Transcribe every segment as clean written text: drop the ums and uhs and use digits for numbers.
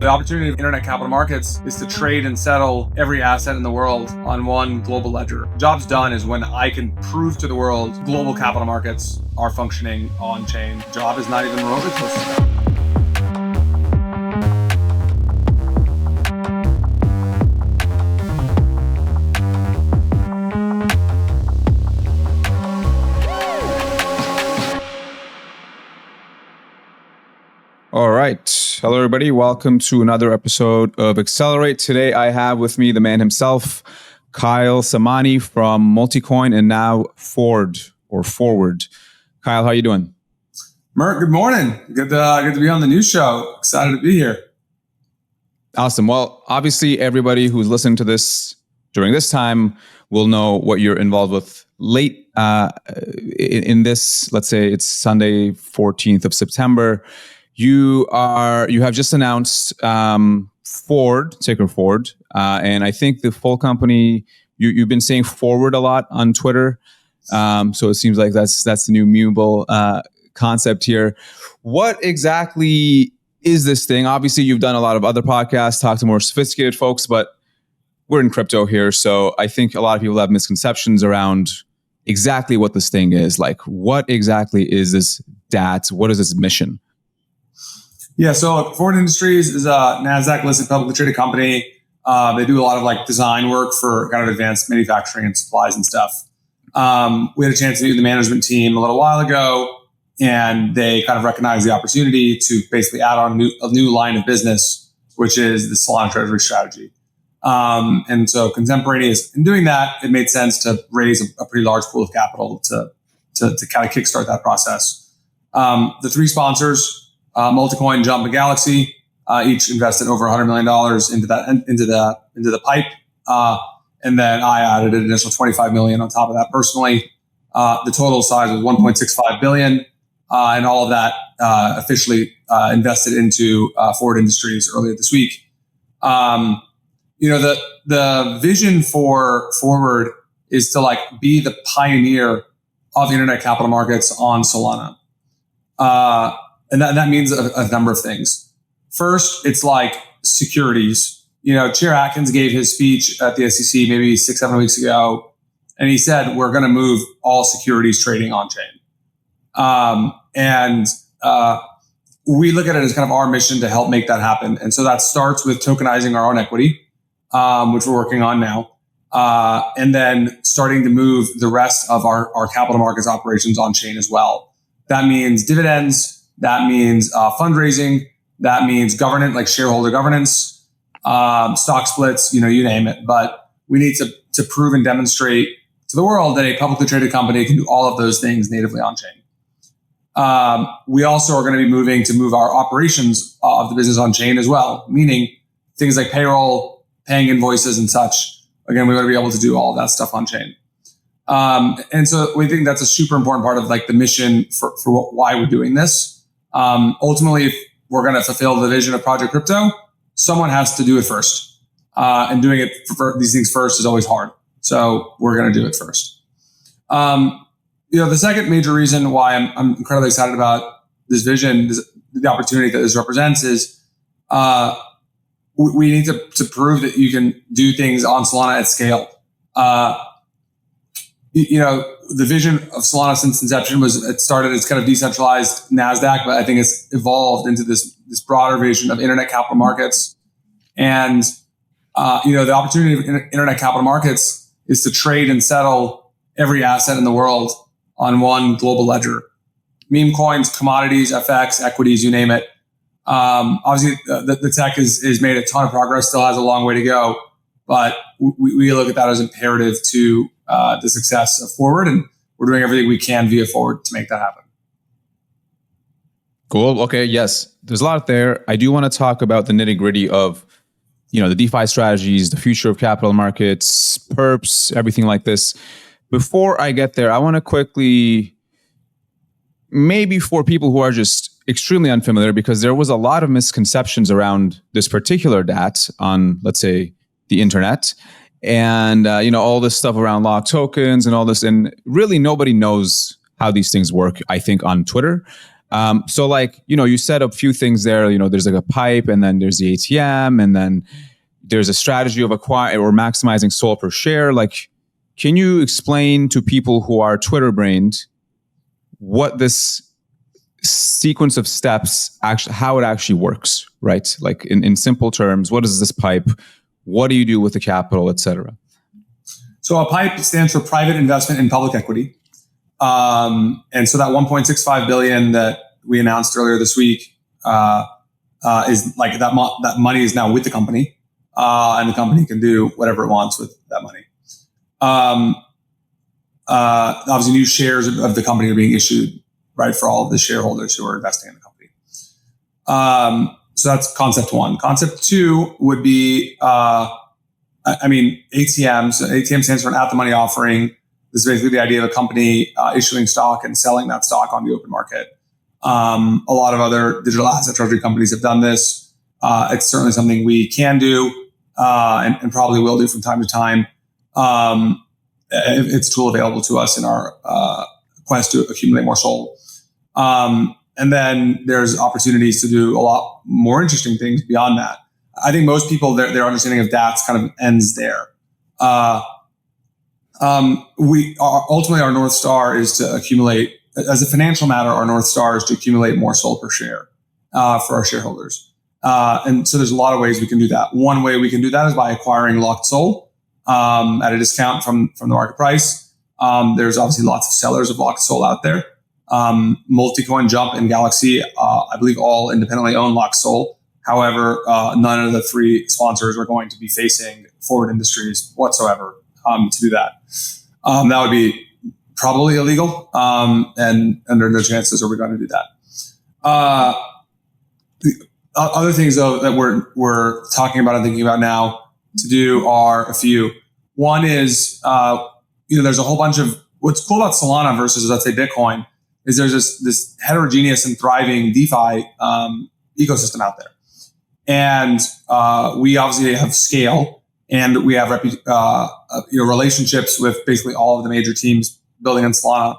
The opportunity of internet capital markets is to trade and settle every asset in the world on one global ledger. Job's done is when I can prove to the world global capital markets are functioning on chain. Job is not even remotely close to that. All right. Hello, everybody. Welcome to another episode of Accelerate. Today, I have with me the man himself, Kyle Samani from Multicoin and now Forward. Kyle, how are you doing? Mert, good morning. Good to be on the news show. Excited to be here. Awesome. Well, obviously, everybody who's listening to this during this time will know what you're involved with late in this. Let's say it's Sunday, 14th of September. You have just announced Forward, ticker Forward, and I think the full company. You've been saying Forward a lot on Twitter, so it seems like that's the new mutable concept here. What exactly is this thing? Obviously, you've done a lot of other podcasts, talked to more sophisticated folks, but we're in crypto here, so I think a lot of people have misconceptions around exactly what this thing is. Like, what exactly is this DAT? What is its mission? Yeah, so Forward Industries is a NASDAQ-listed publicly traded company. They do a lot of design work for kind of advanced manufacturing and supplies and stuff. We had a chance to meet with the management team a little while ago, and they kind of recognized the opportunity to basically add on a new line of business, which is the Solana Treasury strategy. And so contemporaneous in doing that, it made sense to raise a pretty large pool of capital to kind of kickstart that process. The three sponsors, Multicoin, Jump, and Galaxy, each invested over $100 million into the pipe, and then I added an additional $25 million on top of that personally. The total size was $1.65 billion, and all of that officially invested into Forward Industries earlier this week. The vision for Forward is to be the pioneer of internet capital markets on Solana. And that means a number of things. First, it's like securities. Chair Atkins gave his speech at the SEC maybe 6-7 weeks ago, and he said, we're going to move all securities trading on chain. And we look at it as kind of our mission to help make that happen. And so that starts with tokenizing our own equity, which we're working on now, and then starting to move the rest of our capital markets operations on chain as well. That means dividends. That means fundraising. That means governance, like shareholder governance, stock splits, you name it. But we need to prove and demonstrate to the world that a publicly traded company can do all of those things natively on chain. We also are going to be moving to move our operations of the business on chain as well, meaning things like payroll, paying invoices and such. Again, we want to be able to do all of that stuff on chain. And so we think that's a super important part of the mission for why we're doing this. Ultimately, if we're going to fulfill the vision of Project Crypto, someone has to do it first. And doing it for these things first is always hard. So we're going to do it first. The second major reason why I'm incredibly excited about this vision, the opportunity that this represents is, we need to prove that you can do things on Solana at scale. The vision of Solana since inception it started as kind of decentralized NASDAQ, but I think it's evolved into this broader vision of internet capital markets. And, the opportunity of internet capital markets is to trade and settle every asset in the world on one global ledger. Meme coins, commodities, FX, equities, you name it. Obviously, the tech has made a ton of progress, still has a long way to go, but we look at that as imperative to the success of Forward, and we're doing everything we can via Forward to make that happen. Cool. Okay. Yes, there's a lot there. I do want to talk about the nitty gritty of, the DeFi strategies, the future of capital markets, perps, everything like this. Before I get there, I want to quickly, maybe for people who are just extremely unfamiliar, because there was a lot of misconceptions around this particular DAT on, let's say, the internet. And, all this stuff around locked tokens and all this. And really nobody knows how these things work, I think, on Twitter. So like, you said a few things there, there's like a pipe, and then there's the ATM, and then there's a strategy of acquiring or maximizing SOL per share. Like, can you explain to people who are Twitter brained what this sequence of steps actually, how it actually works, right? Like in simple terms, what is this pipe? What do you do with the capital, et cetera? So a PIPE stands for Private Investment in Public Equity. And so that 1.65 billion that we announced earlier this week is like that money is now with the company, and the company can do whatever it wants with that money. Obviously, new shares of the company are being issued, right, for all of the shareholders who are investing in the company. So that's concept one. Concept two would be, ATM. So ATM stands for an at-the-money offering. This is basically the idea of a company issuing stock and selling that stock on the open market. A lot of other digital asset treasury companies have done this. It's certainly something we can do and probably will do from time to time. It's a tool available to us in our quest to accumulate more SOL. And then there's opportunities to do a lot more interesting things beyond that. I think most people, their understanding of DATS kind of ends there. Ultimately, our North Star is to accumulate, as a financial matter, our North Star is to accumulate more SOL per share for our shareholders. And so there's a lot of ways we can do that. One way we can do that is by acquiring locked SOL at a discount from the market price. There's obviously lots of sellers of locked SOL out there. Multicoin, Jump, and Galaxy, I believe, all independently own locked SOL. However, none of the three sponsors are going to be facing Forward Industries whatsoever to do that. That would be probably illegal, and under no chances are we going to do that. The other things, though, that we're talking about and thinking about now to do are a few. One is, there's a whole bunch of, what's cool about Solana versus, let's say, Bitcoin, is there's this heterogeneous and thriving DeFi ecosystem out there. And we obviously have scale, and we have relationships with basically all of the major teams building on Solana.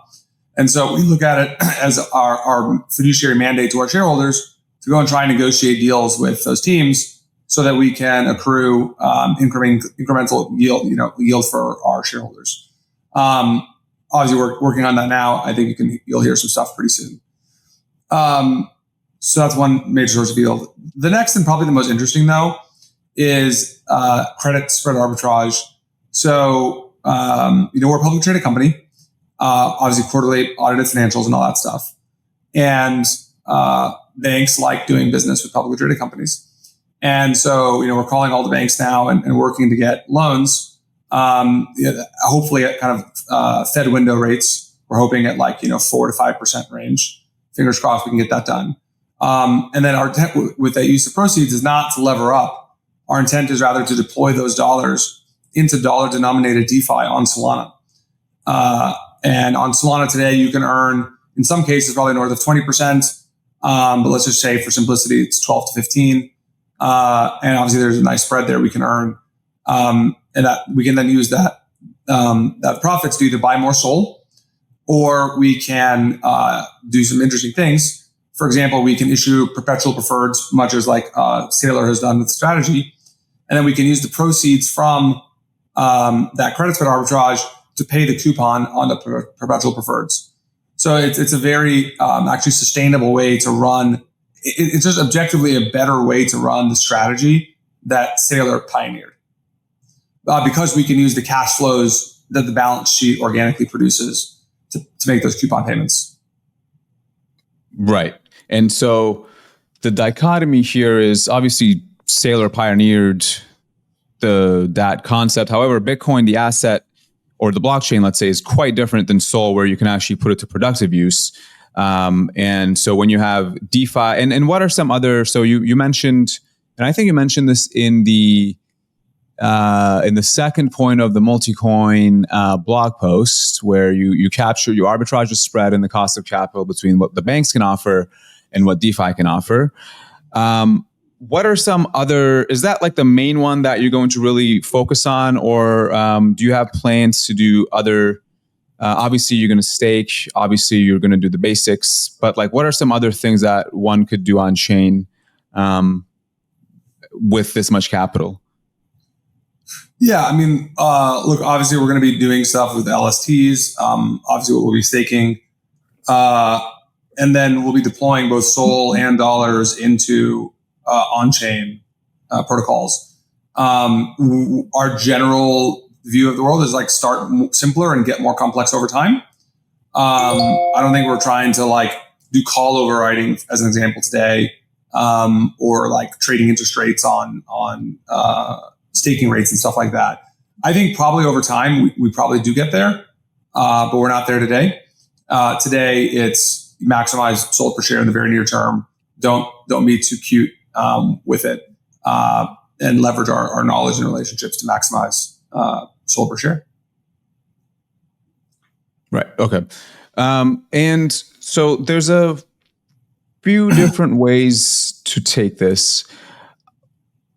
And so we look at it as our fiduciary mandate to our shareholders to go and try and negotiate deals with those teams so that we can accrue incremental yield for our shareholders. Obviously, we're working on that now. I think you'll hear some stuff pretty soon. So that's one major source of yield. The next, and probably the most interesting, though, is credit spread arbitrage. So, we're a publicly traded company, obviously quarterly audited financials and all that stuff. And banks like doing business with publicly traded companies. And so, we're calling all the banks now and working to get loans, hopefully at kind of Fed window rates. We're hoping at 4 to 5% range. Fingers crossed we can get that done. And then our intent with that use of proceeds is not to lever up. Our intent is rather to deploy those dollars into dollar-denominated DeFi on Solana. And on Solana today, you can earn, in some cases, probably north of 20%. But let's just say, for simplicity, it's 12 to 15. And obviously, there's a nice spread there we can earn. And that we can then use that profits to either buy more SOL, or we can do some interesting things. For example, we can issue perpetual preferreds, much as Sailor has done with Strategy. And then we can use the proceeds from that credit spread arbitrage to pay the coupon on the perpetual preferreds. So it's a very actually sustainable way to run. It's just objectively a better way to run the strategy that Sailor pioneered. Because we can use the cash flows that the balance sheet organically produces to make those coupon payments. Right. And so the dichotomy here is obviously Sailor pioneered that concept. However, Bitcoin, the asset or the blockchain, let's say, is quite different than SOL, where you can actually put it to productive use. And so when you have DeFi, and what are some other, so you mentioned, and I think you mentioned this in the second point of the multi-coin blog post, where you arbitrage the spread and the cost of capital between what the banks can offer and what DeFi can offer. What are some other, is that the main one that you're going to really focus on, or do you have plans to do other Obviously, you're going to stake. Obviously, you're going to do the basics. But like, what are some other things that one could do on chain with this much capital? Yeah, I mean, look, obviously we're going to be doing stuff with LSTs. Obviously we'll be staking. And then we'll be deploying both SOL and dollars into on-chain protocols. Our general view of the world is like start simpler and get more complex over time. I don't think we're trying to like do call overriding as an example today, or like trading interest rates on staking rates and stuff like that. I think probably over time we probably do get there, but we're not there today. Today it's maximize SOL per share in the very near term. Don't be too cute with it, and leverage our knowledge and relationships to maximize SOL per share. Right. Okay. And so there's a few different ways to take this.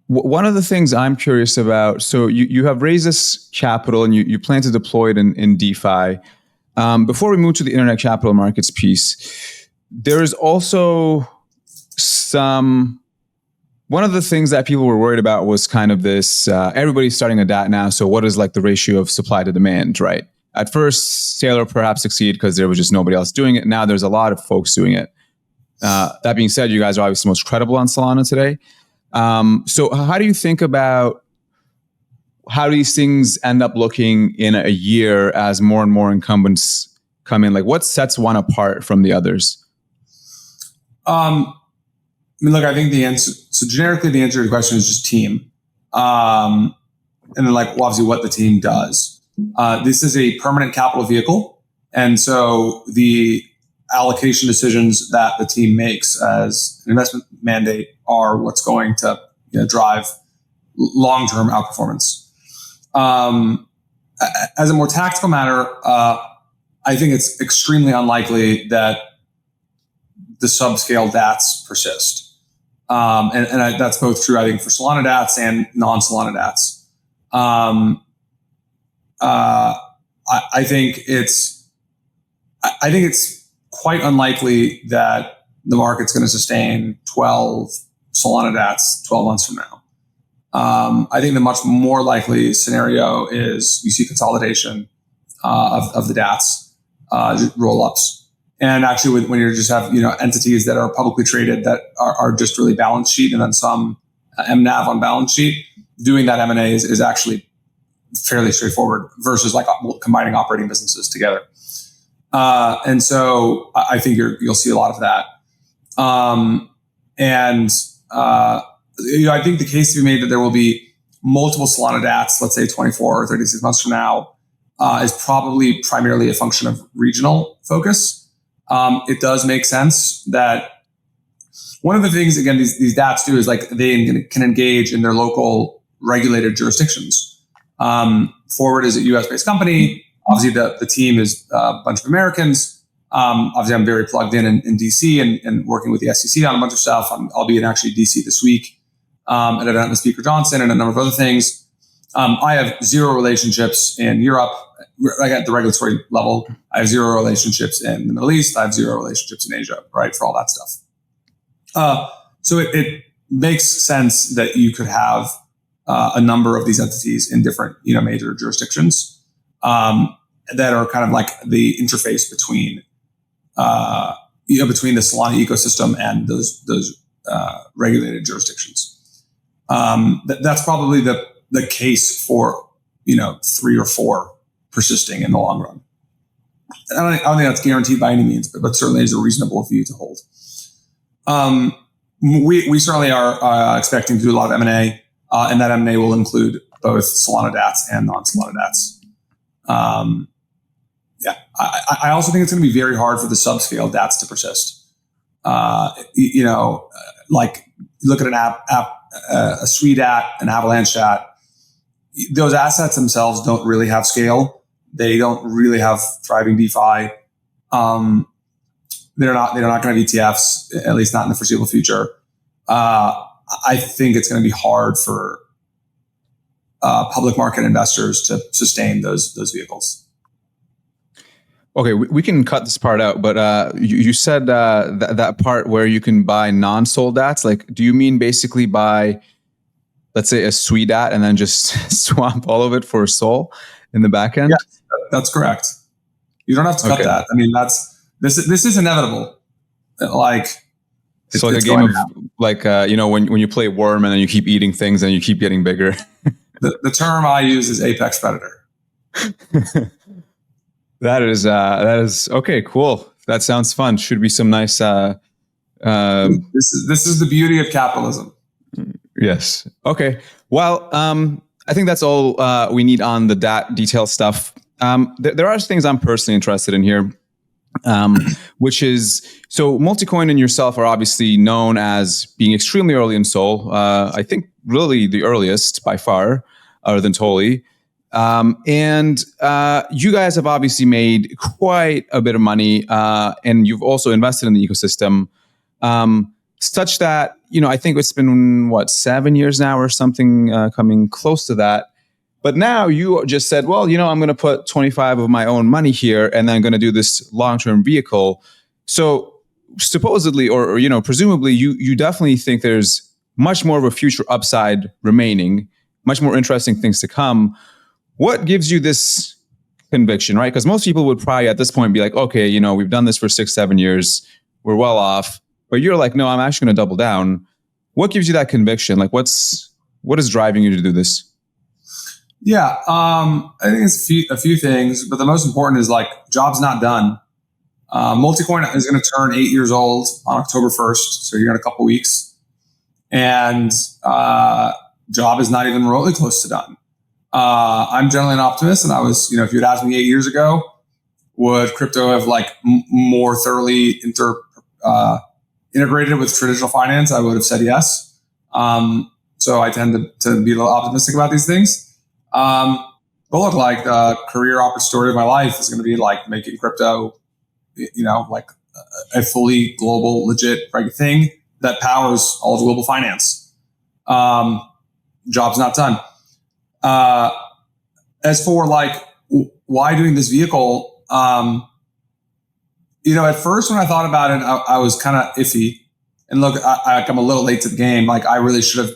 One of the things I'm curious about, so you have raised this capital and you plan to deploy it in DeFi. Before we move to the internet capital markets piece, there is also one of the things that people were worried about was kind of this, everybody's starting a DAT now, so what is like the ratio of supply to demand, right? At first, Sailor perhaps succeeded because there was just nobody else doing it. Now there's a lot of folks doing it. That being said, you guys are obviously most credible on Solana today. So how do you think about how these things end up looking in a year as more and more incumbents come in? Like, what sets one apart from the others? I mean, look, I think the answer, so generically the answer to your question is just team. And then like, well, obviously what the team does. This is a permanent capital vehicle. And so the allocation decisions that the team makes as an investment mandate are what's going to drive long-term outperformance. As a more tactical matter, I think it's extremely unlikely that the subscale DATs persist. And that's both true, I think, for Solana DATs and non-Solana DATs. I think it's quite unlikely that the market's going to sustain 12 Solana DATs 12 months from now. I think the much more likely scenario is you see consolidation of the DATs, roll-ups. And actually, when you just have entities that are publicly traded that are just really balance sheet and then some MNAV on balance sheet, doing that M&A is actually fairly straightforward versus like combining operating businesses together. And so I think you'll see a lot of that. I think the case to be made that there will be multiple Solana DATs, let's say 24 or 36 months from now, is probably primarily a function of regional focus. It does make sense that one of the things, again, these DATs do is like they can engage in their local regulated jurisdictions. Forward is a US-based company. Obviously, the team is a bunch of Americans. Obviously, I'm very plugged in DC and working with the SEC on a bunch of stuff. I'll be in actually DC this week at an event with Speaker Johnson and a number of other things. I have zero relationships in Europe. Like at the regulatory level, I have zero relationships in the Middle East. I have zero relationships in Asia, right, for all that stuff. So it makes sense that you could have a number of these entities in different, major jurisdictions that are kind of like the interface between, between the Solana ecosystem and those regulated jurisdictions. That's probably the case for 3 or 4 persisting in the long run. I don't think that's guaranteed by any means, but certainly is a reasonable view to hold. We certainly are expecting to do a lot of M&A, and that M&A will include both Solana DATs and non-Solana DATs. I also think it's going to be very hard for the subscale DATs to persist. Like look at an app, a Sui DAT, an Avalanche DAT. Those assets themselves don't really have scale. They don't really have thriving DeFi. They're not going to have ETFs, at least not in the foreseeable future. I think it's going to be hard for public market investors to sustain those vehicles. Okay, we can cut this part out, but you said that part where you can buy non-sol DATs. Like, do you mean basically buy, let's say, a sweet DAT and then just swap all of it for a sol in the back end? Yes, that's correct. You don't have to cut that. I mean, this is inevitable. Like, it's like a game of like when you play Worm and then you keep eating things and you keep getting bigger. The term I use is apex predator. That is okay. Cool. That sounds fun. Should be some nice. This is the beauty of capitalism. Yes. Okay. Well, I think that's all we need on the DAT detail stuff. There are things I'm personally interested in here, which is, so Multicoin and yourself are obviously known as being extremely early in Sol. I think really the earliest by far, other than Toli. And you guys have obviously made quite a bit of money, and you've also invested in the ecosystem, such that, I think it's been, 7 years now or something, coming close to that. But now you just said, well, I'm going to put 25 of my own money here, and then I'm going to do this long-term vehicle. So supposedly, or presumably, you definitely think there's much more of a future upside remaining, much more interesting things to come. What gives you this conviction, right? Because most people would probably at this point be like, okay, we've done this for 6-7 years. We're well off. But you're like, no, I'm actually going to double down. What gives you that conviction? Like, what is driving you to do this? Yeah, I think it's a few things, but the most important is like, job's not done. Multicoin is going to turn 8 years old on October 1st, so here in a couple weeks. And job is not even remotely close to done. I'm generally an optimist, and I was, if you'd asked me 8 years ago, would crypto have more thoroughly integrated with traditional finance, I would have said yes. So I tend to be a little optimistic about these things. But look, the career story of my life is going to be making crypto, a fully global, legit thing that powers all of global finance. Job's not done. As for why doing this vehicle, at first when I thought about it, I was kind of iffy. And look, I'm a little late to the game. I really should have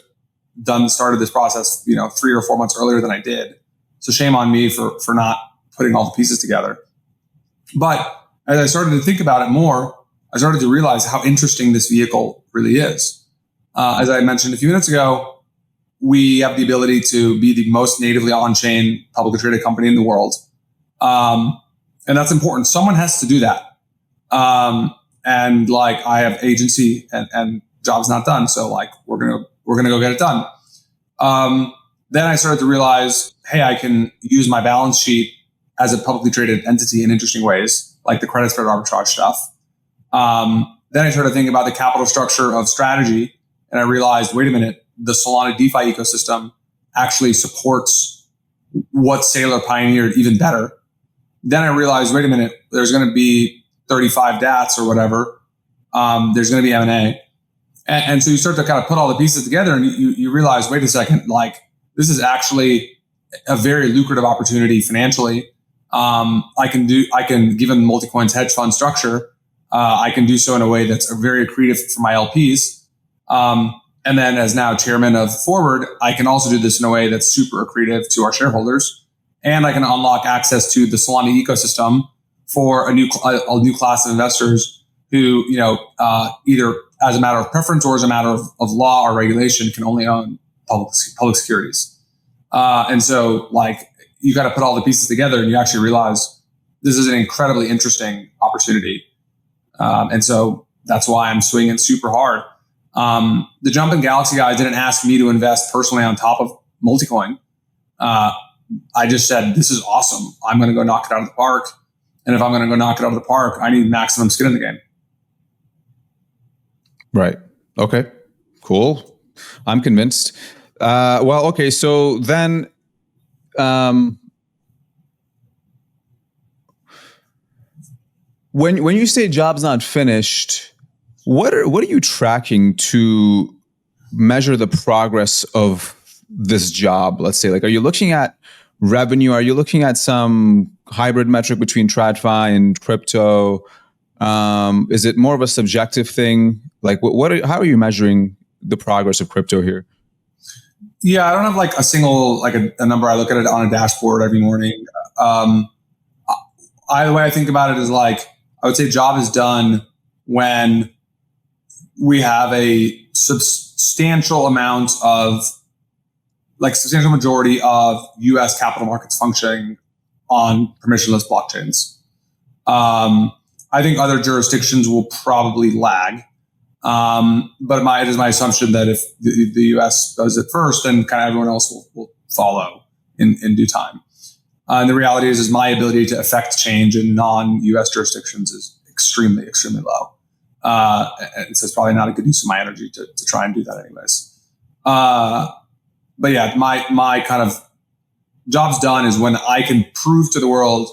started this process, 3 or 4 months earlier than I did. So shame on me for not putting all the pieces together. But as I started to think about it more, I started to realize how interesting this vehicle really is. As I mentioned a few minutes ago, we have the ability to be the most natively on-chain publicly traded company in the world. And that's important. Someone has to do that. And I have agency and job's not done. So we're going to go get it done. Then I started to realize, hey, I can use my balance sheet as a publicly traded entity in interesting ways, like the credit spread arbitrage stuff. Then I started thinking about the capital structure of Strategy, and I realized, wait a minute, the Solana DeFi ecosystem actually supports what Saylor pioneered even better. Then I realized, wait a minute, there's going to be 35 DATs or whatever. There's going to be M&A. And so you start to kind of put all the pieces together, and you realize, wait a second, this is actually a very lucrative opportunity financially. I can, given Multicoin's hedge fund structure, I can do so in a way that's very accretive for my LPs. And then as now chairman of Forward, I can also do this in a way that's super accretive to our shareholders. And I can unlock access to the Solana ecosystem for a new class of investors who, either as a matter of preference or as a matter of law or regulation can only own public securities. And so you got to put all the pieces together, and you actually realize this is an incredibly interesting opportunity. And so that's why I'm swinging super hard. The Jumping Galaxy guys didn't ask me to invest personally on top of Multicoin. I just said, this is awesome. I'm going to go knock it out of the park. And if I'm going to go knock it out of the park, I need maximum skin in the game. Right. Okay. Cool. I'm convinced. Well, okay. So then, when you say job's not finished, what are you tracking to measure the progress of this job? Let's say, are you looking at revenue? Are you looking at some hybrid metric between TradFi and crypto? Is it more of a subjective thing? Like, how are you measuring the progress of crypto here? Yeah, I don't have like a single, like a number. I look at it on a dashboard every morning. The way I think about it is like, I would say job is done when we have a substantial majority of US capital markets functioning on permissionless blockchains. I think other jurisdictions will probably lag. But it is my assumption that if the US does it first, then kind of everyone else will follow in due time. And the reality is my ability to affect change in non-US jurisdictions is extremely, extremely low. And so it's probably not a good use of my energy to try and do that anyways. But yeah, my kind of job's done is when I can prove to the world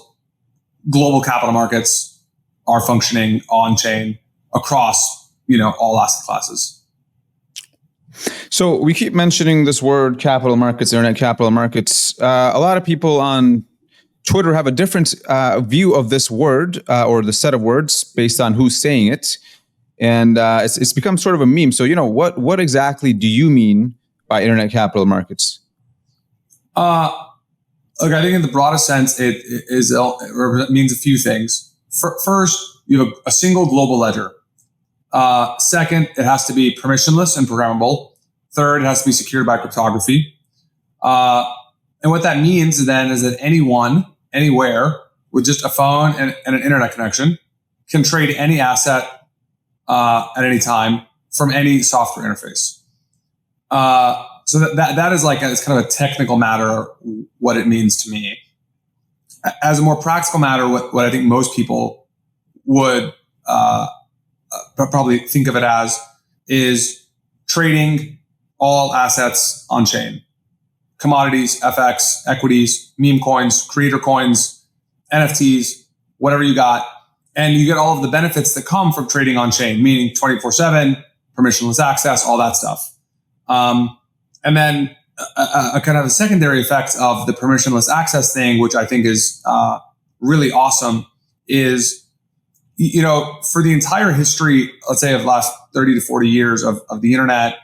global capital markets are functioning on chain across, all asset classes. So we keep mentioning this word capital markets, internet capital markets. A lot of people on Twitter have a different view of this word or the set of words based on who's saying it. And it's become sort of a meme. So, what exactly do you mean by internet capital markets? Look, I think in the broadest sense, it means a few things. First, you have a single global ledger. Second, it has to be permissionless and programmable. Third, it has to be secured by cryptography. And what that means then is that anyone, anywhere, with just a phone and an internet connection can trade any asset at any time from any software interface. So that is like, it's kind of a technical matter, what it means to me. As a more practical matter, what I think most people would probably think of it as is trading all assets on chain. Commodities, FX, equities, meme coins, creator coins, NFTs, whatever you got. And you get all of the benefits that come from trading on chain, meaning 24/7, permissionless access, all that stuff. And then a kind of a secondary effect of the permissionless access thing, which I think is really awesome, is, for the entire history, let's say of the last 30 to 40 years of the internet,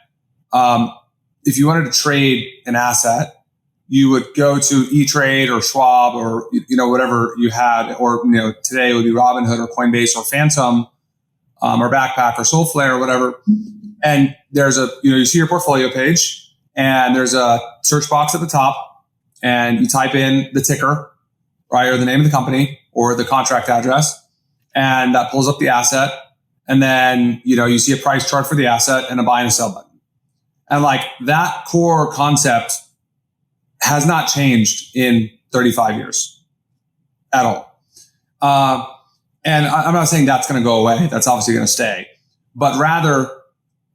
if you wanted to trade an asset, you would go to E-Trade or Schwab or, whatever you had, or, today it would be Robinhood or Coinbase or Phantom, or Backpack or Soulflare or whatever. And there's you see your portfolio page and there's a search box at the top and you type in the ticker, right? Or the name of the company or the contract address. And that pulls up the asset. And then, you see a price chart for the asset and a buy and a sell button. And like that core concept has not changed in 35 years at all. And I'm not saying that's going to go away. That's obviously going to stay. But rather,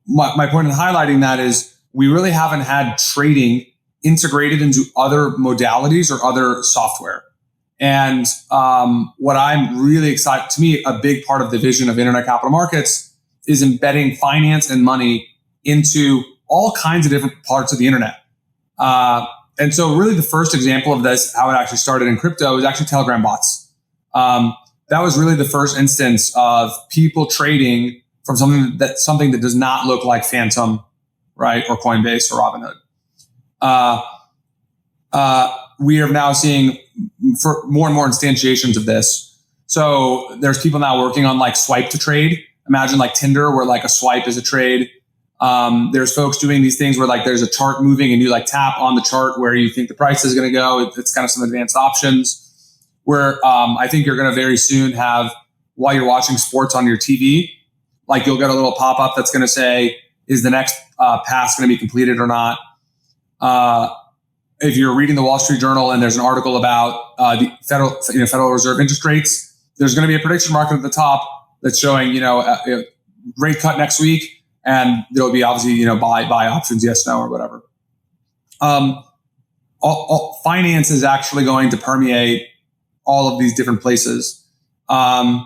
my point in highlighting that is we really haven't had trading integrated into other modalities or other software. And what I'm really excited, to me, a big part of the vision of internet capital markets is embedding finance and money into all kinds of different parts of the internet. And so really the first example of this, how it actually started in crypto, is actually Telegram bots. That was really the first instance of people trading from something that does not look like Phantom, right, or Coinbase or Robinhood. We are now seeing for more and more instantiations of this. So there's people now working on like swipe to trade. Imagine like Tinder, where like a swipe is a trade. There's folks doing these things where like there's a chart moving and you like tap on the chart where you think the price is going to go. It's kind of some advanced options where I think you're going to very soon have, while you're watching sports on your TV, like you'll get a little pop-up that's going to say, is the next pass going to be completed or not? If you're reading the Wall Street Journal and there's an article about the Federal Reserve interest rates, there's going to be a prediction market at the top that's showing, rate cut next week. And there'll be obviously, buy options, yes, no, or whatever. Finance is actually going to permeate all of these different places. And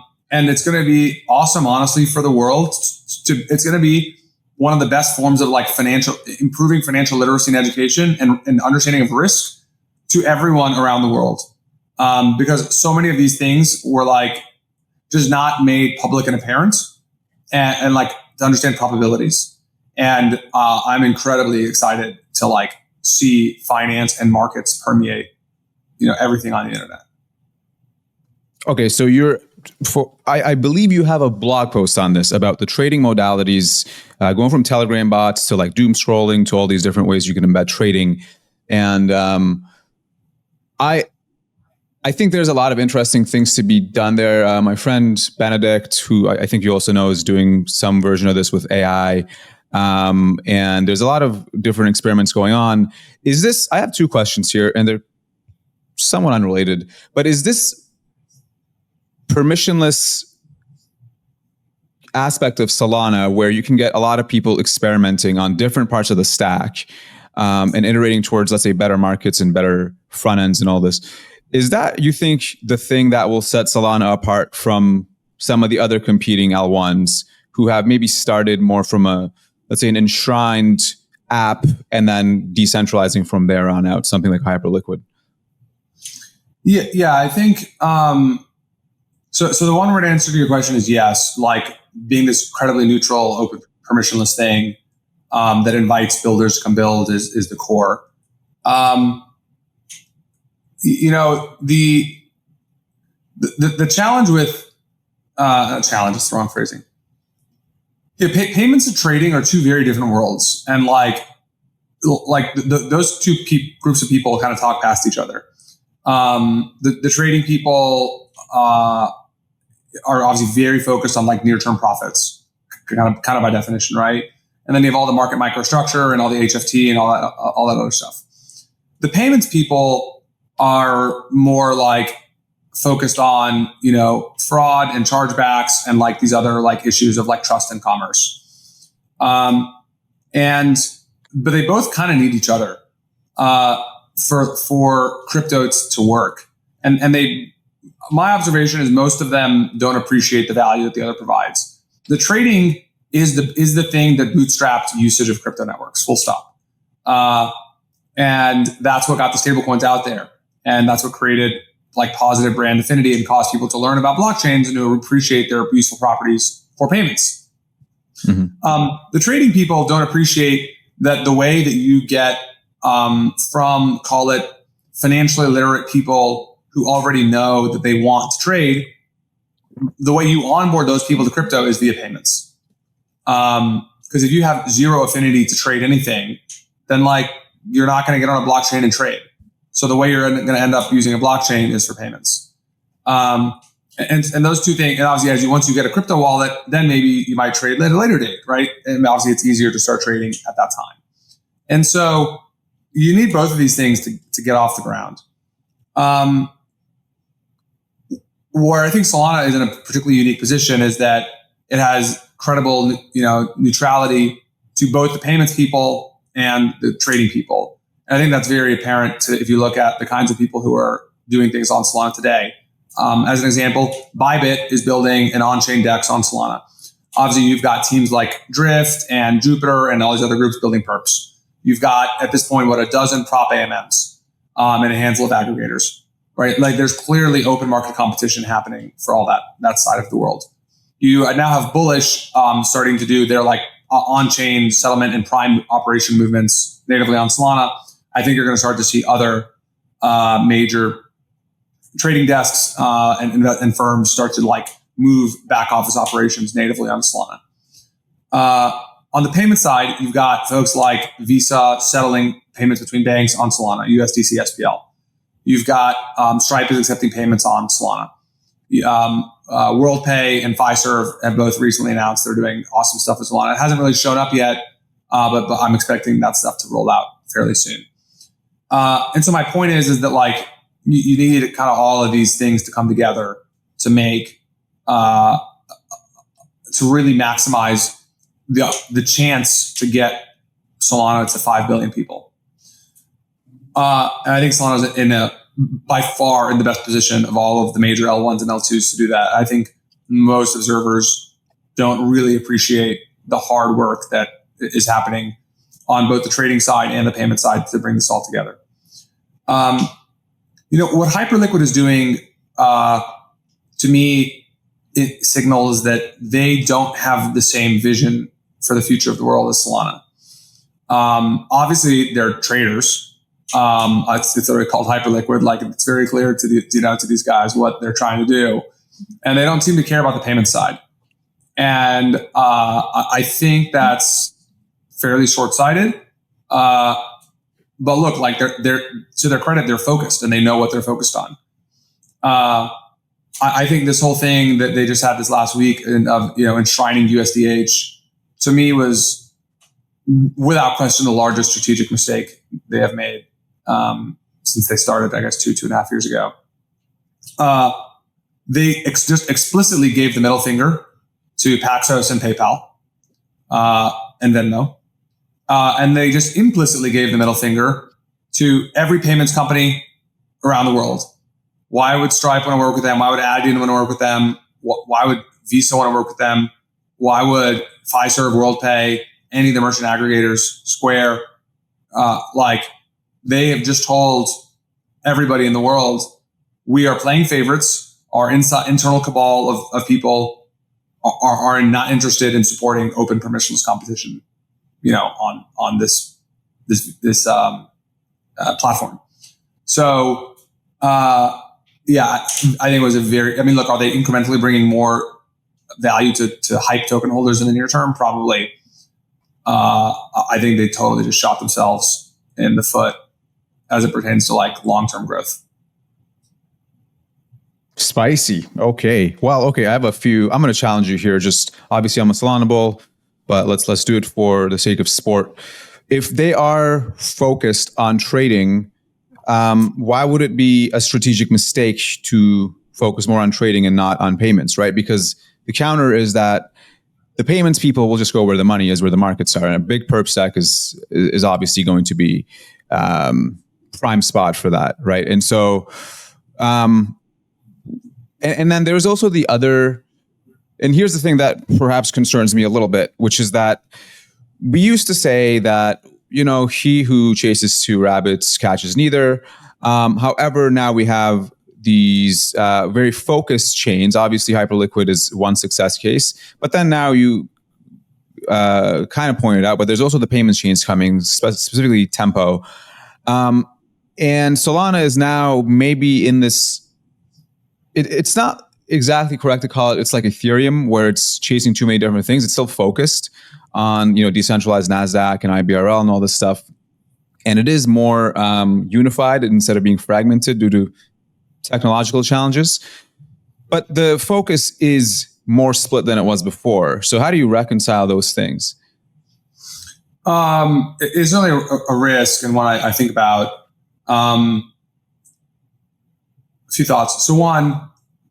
it's going to be awesome, honestly, for the world. It's going to be one of the best forms of like improving financial literacy and education and understanding of risk to everyone around the world. Because so many of these things were like just not made public and apparent, and like to understand probabilities. And I'm incredibly excited to like see finance and markets permeate, everything on the internet. Okay, so I believe you have a blog post on this about the trading modalities, going from Telegram bots to like doom scrolling to all these different ways you can embed trading. And I think there's a lot of interesting things to be done there. My friend Benedict, who I think you also know, is doing some version of this with AI. And there's a lot of different experiments going on. I have two questions here, and they're somewhat unrelated, but is this permissionless aspect of Solana where you can get a lot of people experimenting on different parts of the stack and iterating towards, let's say, better markets and better front ends and all this? Is that, you think, the thing that will set Solana apart from some of the other competing L1s who have maybe started more from let's say, an enshrined app and then decentralizing from there on out, something like Hyperliquid? Yeah, I think so. The one word answer to your question is yes. Like being this incredibly neutral, open, permissionless thing that invites builders to come build is the core. The challenge with challenge is the wrong phrasing. Yeah, payments and trading are two very different worlds, and those two groups of people kind of talk past each other. The trading people are obviously very focused on like near-term profits, kind of by definition, right? And then you have all the market microstructure and all the HFT and all that other stuff. The payments people are more like focused on, fraud and chargebacks and like these other like issues of like trust and commerce. But they both kind of need each other for crypto to work. And my observation is most of them don't appreciate the value that the other provides. The trading is the thing that bootstrapped usage of crypto networks, full stop. And that's what got the stablecoins out there. And that's what created like positive brand affinity and caused people to learn about blockchains and to appreciate their useful properties for payments. Mm-hmm. The trading people don't appreciate that the way that you get from, call it, financially literate people who already know that they want to trade, the way you onboard those people to crypto is via payments. Because if you have zero affinity to trade anything, then like you're not going to get on a blockchain and trade. So the way you're going to end up using a blockchain is for payments. And those two things, and obviously once you get a crypto wallet, then maybe you might trade at a later date, right? And obviously it's easier to start trading at that time. And so you need both of these things to get off the ground. Where I think Solana is in a particularly unique position is that it has credible, neutrality to both the payments people and the trading people. And I think that's very apparent if you look at the kinds of people who are doing things on Solana today. As an example, Bybit is building an on-chain DEX on Solana. Obviously, you've got teams like Drift and Jupiter and all these other groups building perps. You've got, at this point, a dozen prop AMMs and a handful of aggregators, right? Like there's clearly open market competition happening for all that side of the world. You now have Bullish starting to do their like on-chain settlement and prime operation movements natively on Solana. I think you're going to start to see other major trading desks and firms start to like move back office operations natively on Solana. On the payment side, you've got folks like Visa settling payments between banks on Solana, USDC, SPL. You've got Stripe is accepting payments on Solana. WorldPay and Fiserv have both recently announced they're doing awesome stuff with Solana. It hasn't really shown up yet, but I'm expecting that stuff to roll out fairly soon. And so my point is that like you need kind of all of these things to come together to make to really maximize the chance to get Solana to 5 billion people. And I think Solana is by far in the best position of all of the major L1s and L2s to do that. I think most observers don't really appreciate the hard work that is happening on both the trading side and the payment side to bring this all together. What Hyperliquid is doing, to me, it signals that they don't have the same vision for the future of the world as Solana. Obviously, they're traders. It's already called Hyperliquid. Like, it's very clear to these guys what they're trying to do, and they don't seem to care about the payment side. And I think that's fairly short-sighted. But look, like they're to their credit, they're focused and they know what they're focused on. I think this whole thing that they just had this last week of enshrining USDH, to me, was without question the largest strategic mistake they have made since they started, I guess, 2.5 years ago. They just explicitly gave the middle finger to Paxos and PayPal and Venmo. And they just implicitly gave the middle finger to every payments company around the world. Why would Stripe want to work with them? Why would Adyen want to work with them? Why would Visa want to work with them? Why would Fiserv, WorldPay, any of the merchant aggregators, Square? They have just told everybody in the world, we are playing favorites. Our internal cabal of people are not interested in supporting open permissionless competition, on this platform. So, I think it was look, are they incrementally bringing more value to hype token holders in the near term? Probably. I think they totally just shot themselves in the foot as it pertains to long-term growth. Spicy. Okay. Well, okay. I have a few. I'm going to challenge you here. Just obviously, I'm a Solana bull, but let's do it for the sake of sport. If they are focused on trading, why would it be a strategic mistake to focus more on trading and not on payments, right? Because the counter is that the payments people will just go where the money is, where the markets are, and a big perp stack is obviously going to be prime spot for that, right? And so, and then there's also the other, and here's the thing that perhaps concerns me a little bit, which is that we used to say that, he who chases two rabbits catches neither. However, now we have these very focused chains. Obviously, Hyperliquid is one success case, but then now you kind of pointed out, but there's also the payments chains coming, specifically Tempo. And Solana is now maybe in this, it's not exactly correct to call it, it's like Ethereum, where it's chasing too many different things. It's still focused on, decentralized NASDAQ and IBRL and all this stuff. And it is more unified instead of being fragmented due to technological challenges. But the focus is more split than it was before. So how do you reconcile those things? It's really a risk, and one I think about. A few thoughts. So one,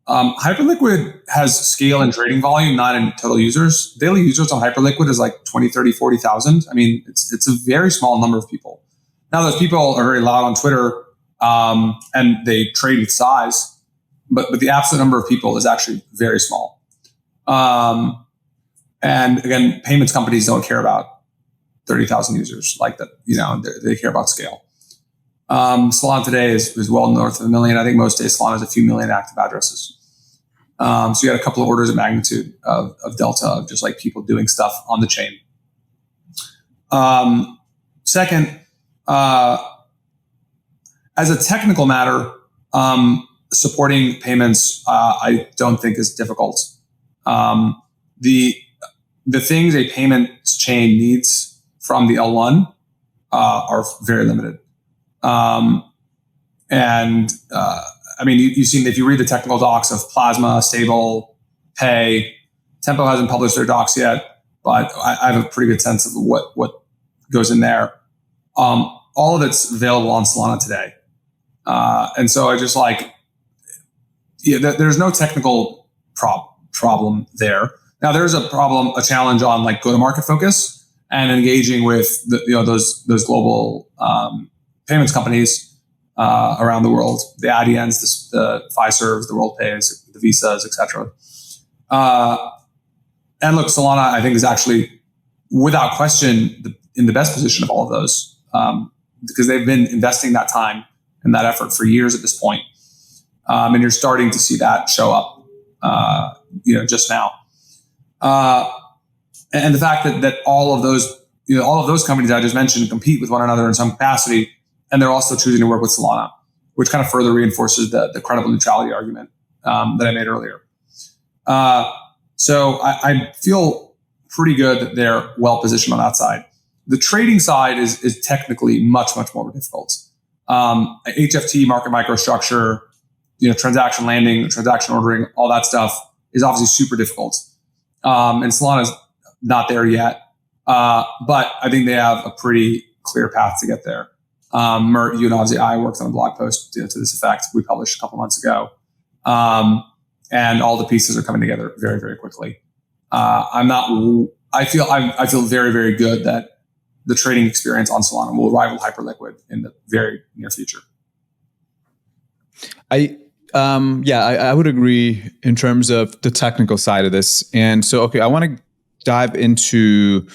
Hyperliquid has scale in trading volume, not in total users. Daily users on Hyperliquid is like 20, 30, 40,000. I mean, it's a very small number of people. Now, those people are very loud on Twitter, and they trade with size, but the absolute number of people is actually very small. And again, payments companies don't care about 30,000 users like that. They care about scale. Solana today is well north of 1 million. I think most days Solana has a few million active addresses. So you got a couple of orders of magnitude of delta of just like people doing stuff on the chain. Second, as a technical matter, supporting payments, I don't think is difficult. The things a payments chain needs from the L1 are very limited. You've seen, if you read the technical docs of Plasma, Stable, Pay, Tempo hasn't published their docs yet, but I have a pretty good sense of what goes in there. All of it's available on Solana today. And so I just there's no technical problem there. Now there's a challenge on go-to-market focus and engaging with those global payments companies around the world, the Adyens, the Fiservs, the WorldPays, the Visas, etc. And look, Solana, I think, is actually, without question, in the best position of all of those, because they've been investing that time in that effort for years at this point. And you're starting to see that show up, just now. And the fact that all of those companies I just mentioned compete with one another in some capacity, and they're also choosing to work with Solana, which kind of further reinforces the credible neutrality argument that I made earlier. So I feel pretty good that they're well positioned on that side. The trading side is technically much, much more difficult. HFT, market microstructure, transaction landing, transaction ordering, all that stuff is obviously super difficult. And Solana's not there yet. But I think they have a pretty clear path to get there. Mert, you and obviously I worked on a blog post to this effect we published a couple months ago. And all the pieces are coming together very, very quickly. I feel very, very good that the trading experience on Solana will rival Hyperliquid in the very near future. I would agree in terms of the technical side of this. And so, okay, I want to dive into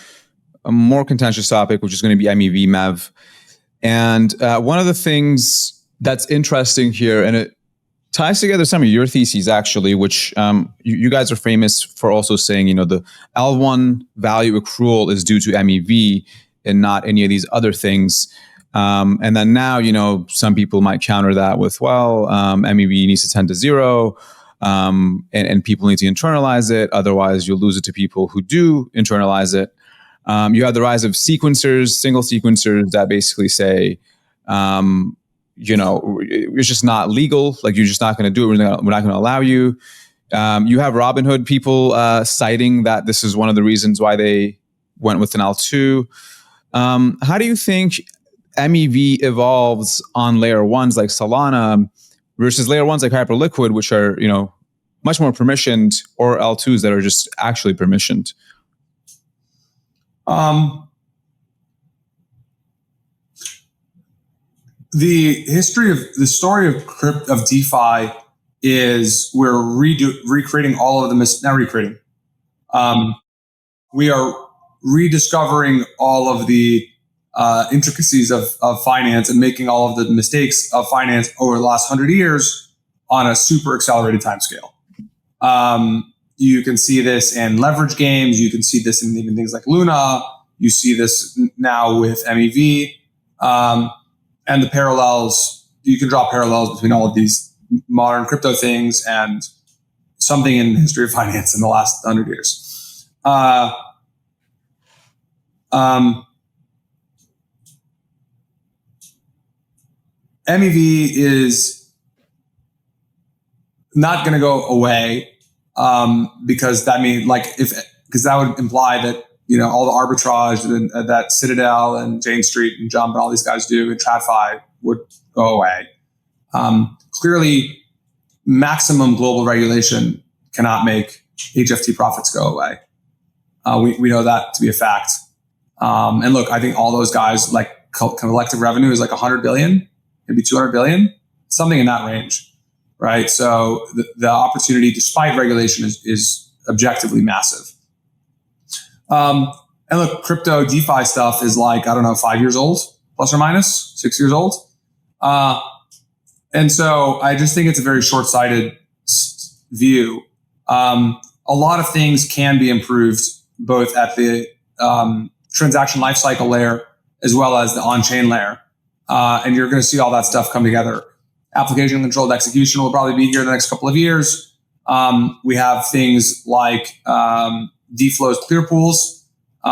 a more contentious topic, which is going to be MEV MEV. And one of the things that's interesting here, and it ties together some of your theses actually, which you guys are famous for also saying, the L1 value accrual is due to MEV and not any of these other things. And then now, some people might counter that with, MEV needs to tend to zero, and people need to internalize it. Otherwise, you'll lose it to people who do internalize it. You have the rise of sequencers, single sequencers that basically say, it's just not legal. Like, you're just not going to do it. We're not going to allow you. You have Robinhood people citing that this is one of the reasons why they went with an L2. How do you think MEV evolves on layer ones like Solana versus layer ones like Hyperliquid, which are, much more permissioned, or L2s that are just actually permissioned? The story of DeFi is we're recreating all of the we are rediscovering all of the intricacies of finance and making all of the mistakes of finance over the last 100 years on a super accelerated timescale. You can see this in leverage games. You can see this in even things like Luna. You see this now with MEV. And the parallels, you can draw parallels between all of these modern crypto things and something in the history of finance in the last 100 years. MEV is not going to go away because that means because that would imply that all the arbitrage that Citadel and Jane Street and Jump and all these guys do in TradFi would go away. Clearly, maximum global regulation cannot make HFT profits go away. We know that to be a fact. And look, I think all those guys, like collective revenue is like 100 billion, maybe 200 billion, something in that range, right? So the opportunity, despite regulation, is objectively massive. And look, crypto DeFi stuff is 5 years old, plus or minus 6 years old. And so I just think it's a very short-sighted view. A lot of things can be improved both at the transaction lifecycle layer as well as the on-chain layer. And you're going to see all that stuff come together. Application controlled execution will probably be here in the next couple of years. We have things like deflows clear pools. We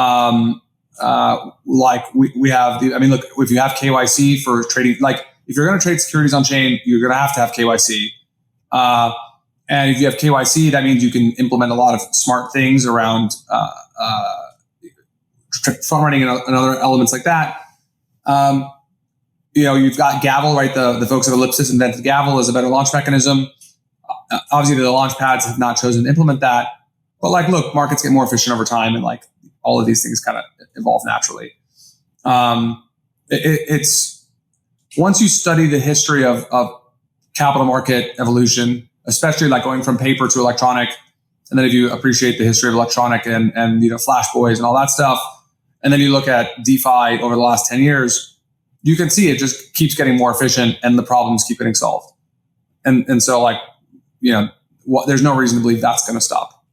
have if you have KYC for trading, if you're going to trade securities on chain, you're going to have KYC. And if you have KYC, that means you can implement a lot of smart things around front running and other elements like that. You've got Gavel, right? The folks at Ellipsis invented Gavel as a better launch mechanism. Obviously, the launch pads have not chosen to implement that. But look, markets get more efficient over time, and all of these things kind of evolve naturally. It's once you study the history of capital market evolution, especially going from paper to electronic, and then if you appreciate the history of electronic and Flash Boys and all that stuff, and then you look at DeFi over the last 10 years, you can see it just keeps getting more efficient and the problems keep getting solved. And so like, there's no reason to believe that's going to stop.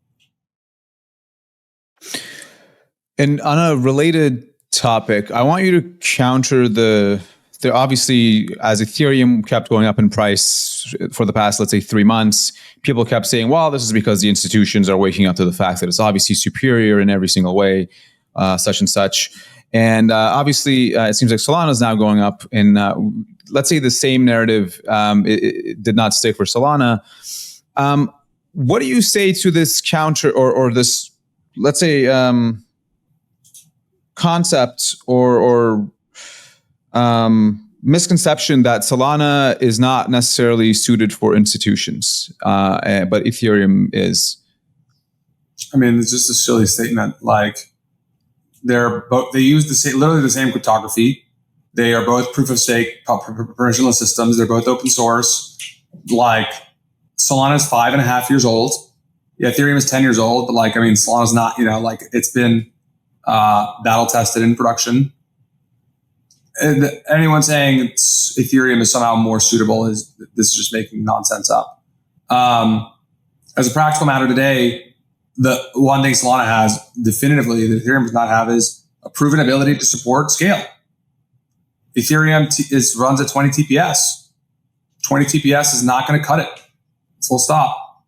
And on a related topic, I want you to counter there obviously, as Ethereum kept going up in price for the past, let's say 3 months, people kept saying, well, this is because the institutions are waking up to the fact that it's obviously superior in every single way, such and such. And obviously, it seems like Solana is now going up. And let's say the same narrative it did not stick for Solana. What do you say to this counter or this, let's say, concept or misconception that Solana is not necessarily suited for institutions, but Ethereum is? I mean, it's just a silly statement. Like, they use literally the same cryptography. They are both proof of stake, permissionless systems. They're both open source. Like, Solana is 5.5 years old. Yeah, Ethereum is 10 years old. But like, I mean, Solana's not, it's been battle tested in production. And anyone saying Ethereum is somehow more suitable this is just making nonsense up. As a practical matter today, the one thing Solana has definitively that Ethereum does not have is a proven ability to support scale. Ethereum runs at 20 TPS. 20 TPS is not going to cut it. Full stop.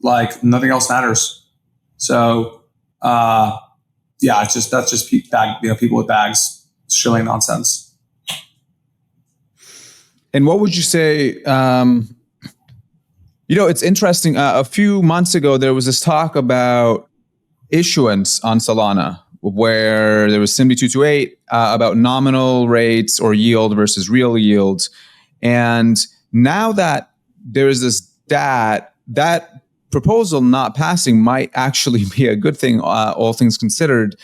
Like, nothing else matters. So, that's just people with bags shilling nonsense. And what would you say? It's interesting. A few months ago, there was this talk about issuance on Solana, where there was SIMD 228 about nominal rates or yield versus real yield. And now that there is this that proposal not passing might actually be a good thing, all things considered.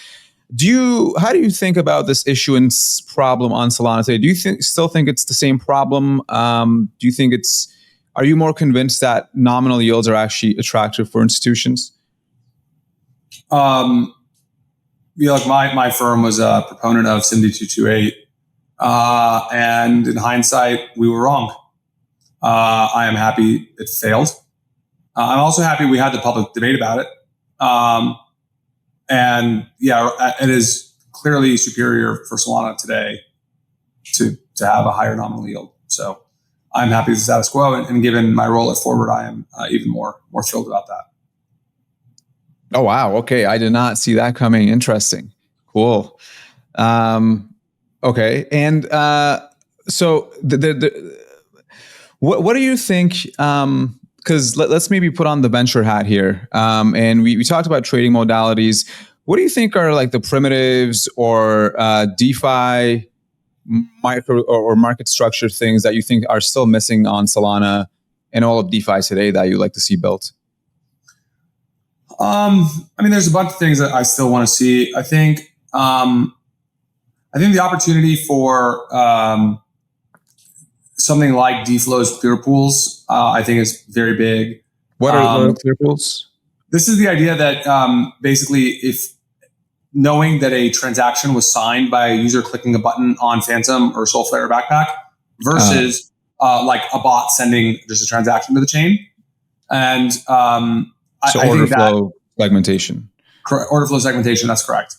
How do you think about this issuance problem on Solana today? Do you still think it's the same problem? Do you think are you more convinced that nominal yields are actually attractive for institutions? Like my firm was a proponent of SIMD 228. And in hindsight, we were wrong. I am happy it failed. I'm also happy we had the public debate about it. It is clearly superior for Solana today to have a higher nominal yield. So I'm happy with the status quo, and given my role at Forward, I am even more thrilled about that. Oh, wow. Okay. I did not see that coming. Interesting. Cool. Okay. And so what do you think? Because let's maybe put on the venture hat here. And we talked about trading modalities. What do you think are like the primitives or DeFi micro or market structure things that you think are still missing on Solana and all of DeFi today that you like to see built? There's a bunch of things that I still want to see. I think the opportunity for something like DFlow's clear pools, I think is very big. What are clear pools? This is the idea that basically, if knowing that a transaction was signed by a user clicking a button on Phantom or Soulflare or Backpack versus like a bot sending just a transaction to the chain. And order flow segmentation. Correct. Order flow segmentation, that's correct.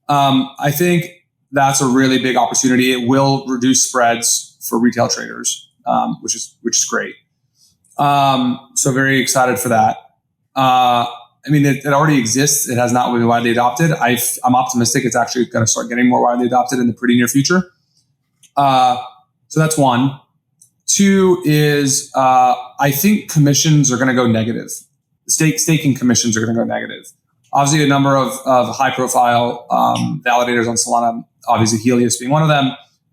I think that's a really big opportunity. It will reduce spreads for retail traders, which is great. So very excited for that. It already exists. It has not been widely adopted. I'm optimistic it's actually going to start getting more widely adopted in the pretty near future. So that's one. Two is I think commissions are going to go negative. Staking commissions are going to go negative. Obviously, a number of high-profile validators on Solana, obviously Helios being one of them,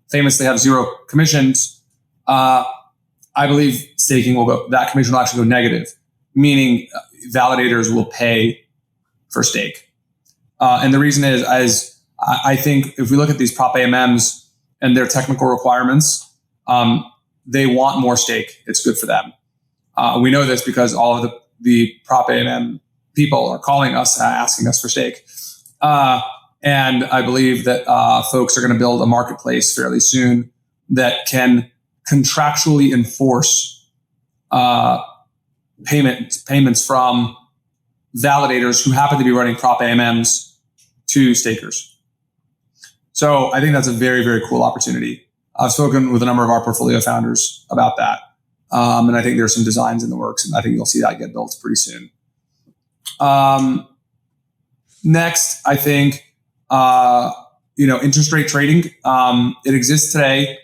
famously have zero commissions. I believe that commission will actually go negative, meaning validators will pay for stake. And the reason is, I think if we look at these prop AMMs and their technical requirements, they want more stake. It's good for them. We know this because all of the prop AMM people are calling us, asking us for stake. And I believe that folks are going to build a marketplace fairly soon that can contractually enforce payments from validators who happen to be running prop AMMs to stakers. So I think that's a very, very cool opportunity. I've spoken with a number of our portfolio founders about that. And I think there's some designs in the works, and I think you'll see that get built pretty soon. Next, I think, interest rate trading. It exists today.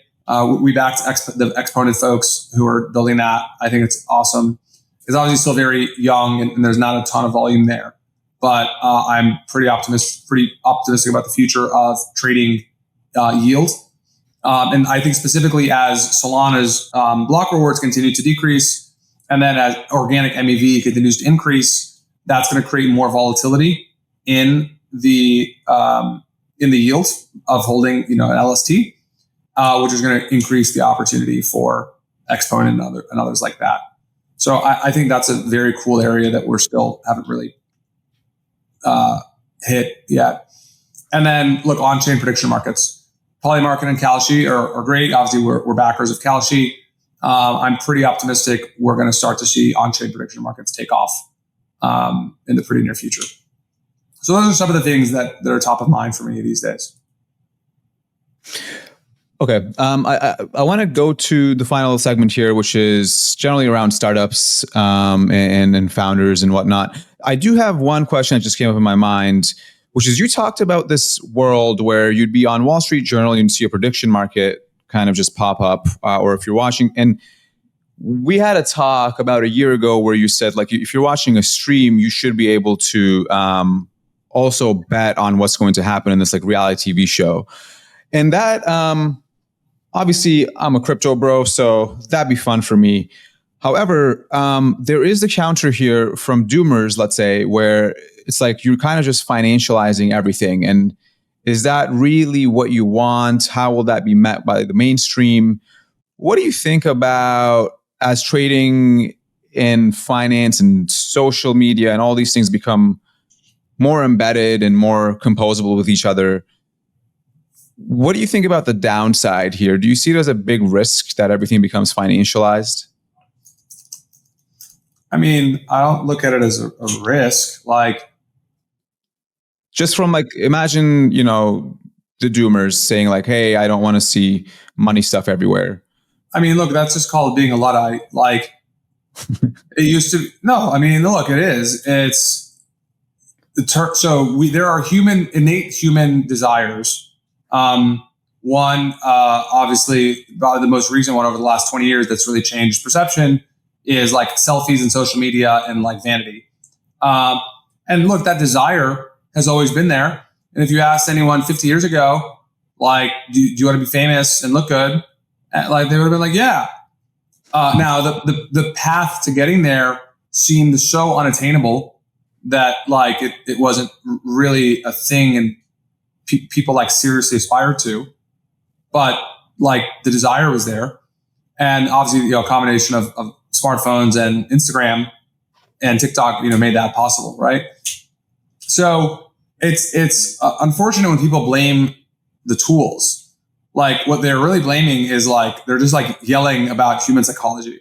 We backed the Exponent folks who are building that. I think it's awesome. It's obviously still very young, and there's not a ton of volume there. But I'm pretty optimistic about the future of trading yield. And I think specifically as Solana's block rewards continue to decrease, and then as organic MEV continues to increase, that's going to create more volatility in the yield of holding, an LST, which is going to increase the opportunity for Exponent and others like that. So I think that's a very cool area that we're still haven't really hit yet. And then look, on-chain prediction markets. Polymarket and Kalshi are great. Obviously, we're backers of Kalshi. I'm pretty optimistic we're going to start to see on-chain prediction markets take off in the pretty near future. So those are some of the things that are top of mind for me these days. Okay. I want to go to the final segment here, which is generally around startups and founders and whatnot. I do have one question that just came up in my mind, which is you talked about this world where you'd be on Wall Street Journal and you'd see a prediction market kind of just pop up, or if you're watching. And we had a talk about a year ago where you said, like, if you're watching a stream, you should be able to also bet on what's going to happen in this like reality TV show. And that, obviously, I'm a crypto bro, so that'd be fun for me. However, there is the counter here from doomers, let's say, where it's like you're kind of just financializing everything. And is that really what you want? How will that be met by the mainstream? What do you think about as trading in finance and social media and all these things become more embedded and more composable with each other? What do you think about the downside here? Do you see it as a big risk that everything becomes financialized? I mean, I don't look at it as a risk. Like, just from like, imagine, the doomers saying like, hey, I don't want to see money stuff everywhere. I mean, look, that's just called being a Luddite. Like, it used to. No, I mean, look, it is. It's there are innate human desires. One, obviously, probably the most recent one over the last 20 years that's really changed perception is like selfies and social media and like vanity. And look, that desire has always been there. And if you asked anyone 50 years ago, like, do you want to be famous and look good? And, like, they would have been like, yeah. Now, the path to getting there seemed so unattainable that like it wasn't really a thing and people like seriously aspired to. But like the desire was there. And obviously, a combination of smartphones and Instagram and TikTok, made that possible, right? So it's unfortunate when people blame the tools. Like what they're really blaming is like they're just like yelling about human psychology,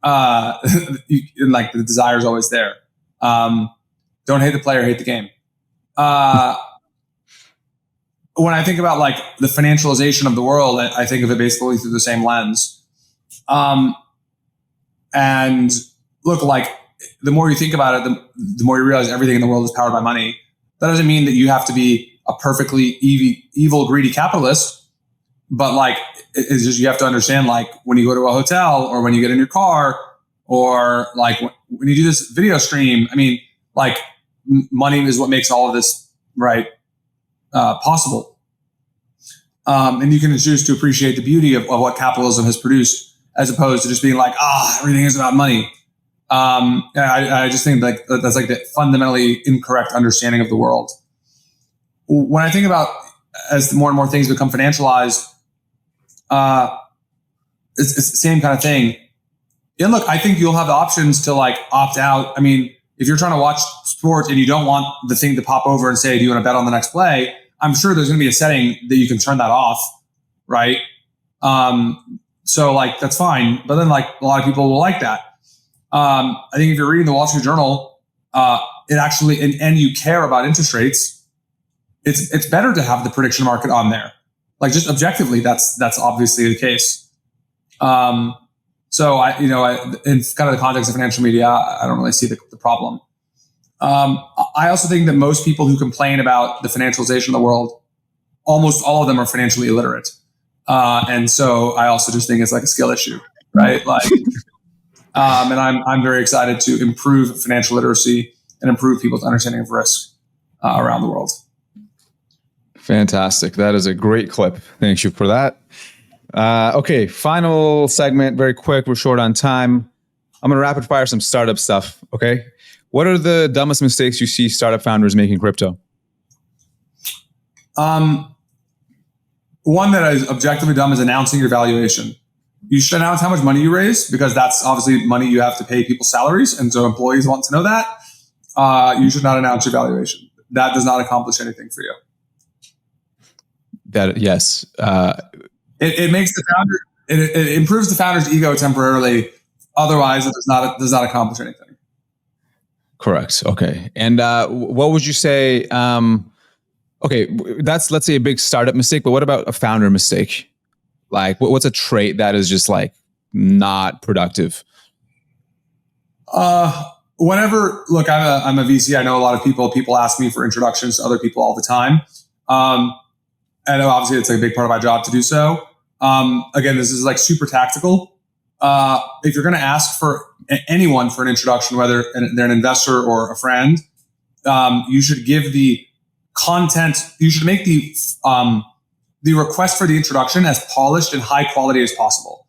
and like the desire is always there. Don't hate the player, hate the game. When I think about like the financialization of the world, I think of it basically through the same lens. And look, like the more you think about it, the more you realize everything in the world is powered by money. That doesn't mean that you have to be a perfectly evil, greedy capitalist, but like it's just you have to understand, like when you go to a hotel or when you get in your car or like when you do this video stream, I mean, like money is what makes all of this right possible. And you can choose to appreciate the beauty of what capitalism has produced, as opposed to just being like, everything is about money. I just think like that's like the fundamentally incorrect understanding of the world. When I think about as more and more things become financialized, it's the same kind of thing. And look, I think you'll have the options to like opt out. I mean, if you're trying to watch sports and you don't want the thing to pop over and say, do you want to bet on the next play? I'm sure there's going to be a setting that you can turn that off, right? So like, that's fine. But then like a lot of people will like that. I think if you're reading the Wall Street Journal, it actually, and you care about interest rates, it's better to have the prediction market on there. Like just objectively, that's obviously the case. So in kind of the context of financial media, I don't really see the problem. I also think that most people who complain about the financialization of the world, almost all of them are financially illiterate. And so I also just think it's like a skill issue, right? Like, and I'm very excited to improve financial literacy and improve people's understanding of risk around the world. Fantastic. That is a great clip. Thank you for that. Okay, final segment, very quick. We're short on time. I'm going to rapid fire some startup stuff, okay? What are the dumbest mistakes you see startup founders making in crypto? One that is objectively dumb is announcing your valuation. You should announce how much money you raise because that's obviously money you have to pay people's salaries. And so employees want to know that. You should not announce your valuation. That does not accomplish anything for you. Yes. It makes the founder, it improves the founder's ego temporarily. Otherwise, it does not accomplish anything. Correct. Okay. And what would you say? Okay, that's, let's say, a big startup mistake, but what about a founder mistake? Like, what's a trait that is just like not productive? Look, I'm a VC. I know a lot of people. People ask me for introductions to other people all the time. I know obviously it's like a big part of my job to do so. Again, this is like super tactical. If you're going to ask for anyone for an introduction, whether they're an investor or a friend, you should give the content. You should make the request for the introduction as polished and high quality as possible.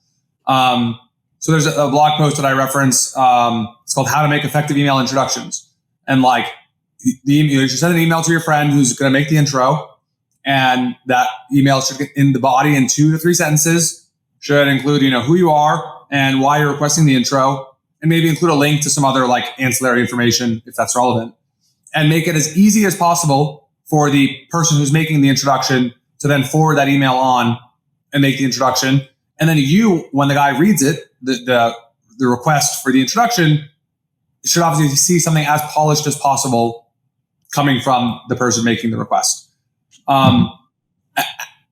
So there's a blog post that I reference. It's called "How to Make Effective Email Introductions," and like you should send an email to your friend who's going to make the intro. And that email should get in the body in 2 to 3 sentences, should include, who you are and why you're requesting the intro, and maybe include a link to some other like ancillary information if that's relevant, and make it as easy as possible for the person who's making the introduction to then forward that email on and make the introduction. And then you, when the guy reads it, the request for the introduction, should obviously see something as polished as possible coming from the person making the request.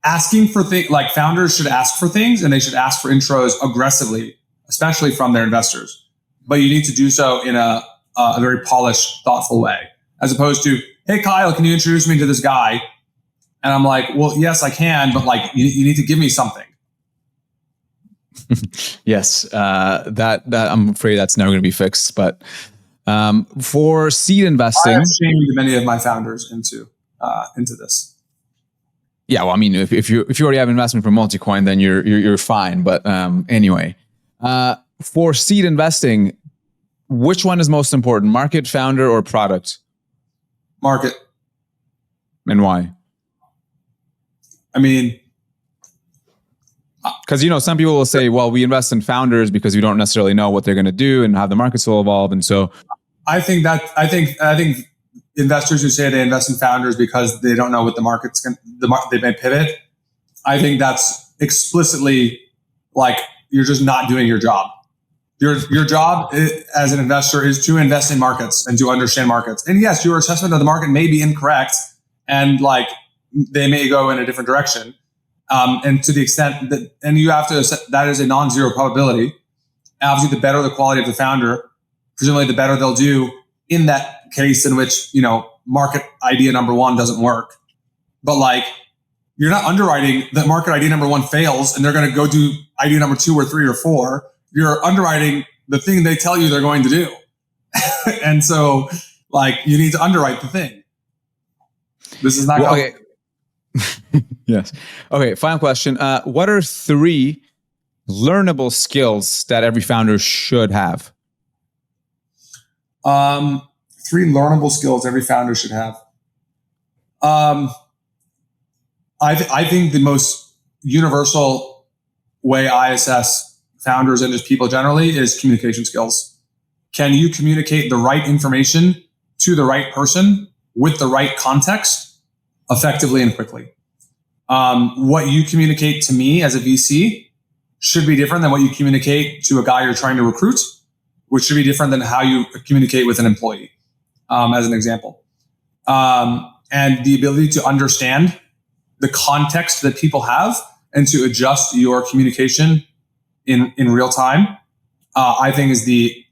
Asking for things, like founders should ask for things and they should ask for intros aggressively, especially from their investors. But you need to do so in a very polished, thoughtful way, as opposed to, "Hey, Kyle, can you introduce me to this guy?" And I'm like, "Well, yes, I can, but like, you need to give me something." Yes, that I'm afraid that's never going to be fixed. But for seed investing, I have shamed many of my founders into this. Yeah, well, I mean, if you already have investment from Multicoin, then you're fine. But anyway, for seed investing, which one is most important, market, founder, or product? Market. And why? I mean, because some people will say, well, we invest in founders because we don't necessarily know what they're going to do and how the markets will evolve, and so I think investors who say they invest in founders because they don't know what the market's going they may pivot. I think that's explicitly like you're just not doing your job. Your job as an investor is to invest in markets and to understand markets. And yes, your assessment of the market may be incorrect and like they may go in a different direction. And to the extent that, and you have to, that is a non-zero probability. Obviously, the better the quality of the founder, presumably the better they'll do in that case in which, market idea number 1 doesn't work. But like, you're not underwriting that market idea number 1 fails and they're going to go do idea number 2 or 3 or 4. You're underwriting the thing they tell you they're going to do. And so like, you need to underwrite the thing. This is not okay. Yes. Okay. Final question. What are 3 learnable skills that every founder should have? 3 learnable skills every founder should have. I think the most universal way I assess founders and just people generally is communication skills. can you communicate the right information to the right person with the right context effectively and quickly? What you communicate to me as a VC should be different than what you communicate to a guy you're trying to recruit, which should be different than how you communicate with an employee, as an example. And the ability to understand the context that people have and to adjust your communication in real time, I think is the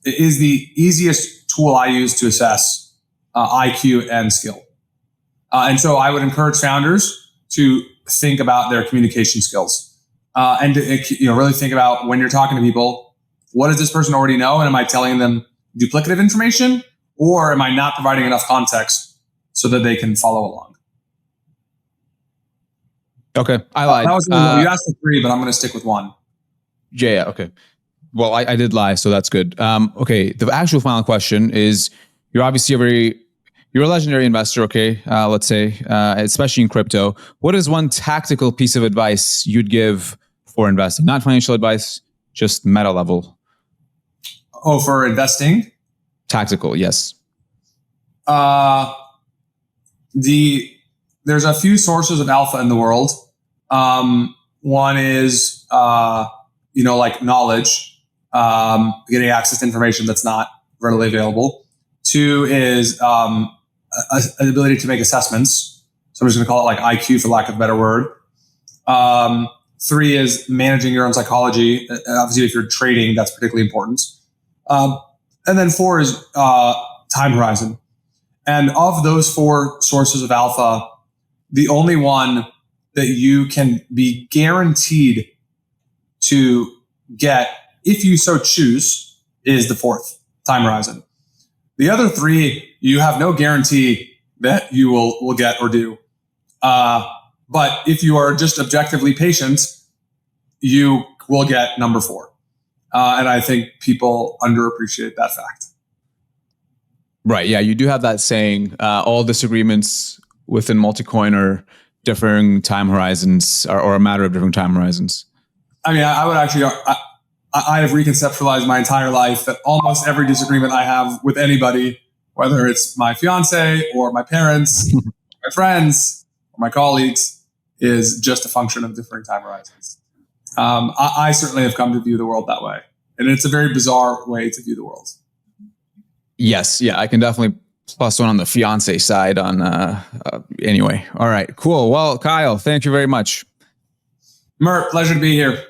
easiest tool I use to assess IQ and skill. And so I would encourage founders to think about their communication skills and to really think about when you're talking to people, what does this person already know? And am I telling them duplicative information, or am I not providing enough context so that they can follow along? Okay, I lied. That was you asked for 3, but I'm going to stick with 1. Yeah, okay. Well, I did lie, so that's good. Okay, the actual final question is: you're obviously you're a legendary investor. Okay, let's say, especially in crypto. What is one tactical piece of advice you'd give for investing? Not financial advice, just meta level. Oh, for investing? Tactical, yes. There's a few sources of alpha in the world. One is like knowledge, getting access to information that's not readily available. 2 is an ability to make assessments. So I'm just going to call it like IQ for lack of a better word. 3 is managing your own psychology. Obviously, if you're trading, that's particularly important. And then 4 is time horizon. And of those 4 sources of alpha, the only one that you can be guaranteed to get, if you so choose, is the 4th, time horizon. The other 3, you have no guarantee that you will get or do. But if you are just objectively patient, you will get number 4. And I think people underappreciate that fact. Right. Yeah, you do have that saying, all disagreements within multi-coin are differing time horizons or a matter of different time horizons. I mean, I would actually, I have reconceptualized my entire life that almost every disagreement I have with anybody, whether it's my fiance or my parents, my friends, or my colleagues, is just a function of differing time horizons. I certainly have come to view the world that way. And it's a very bizarre way to view the world. Yes. Yeah, I can definitely plus one on the fiance side on, anyway. All right, cool. Well, Kyle, thank you very much. Mert, pleasure to be here.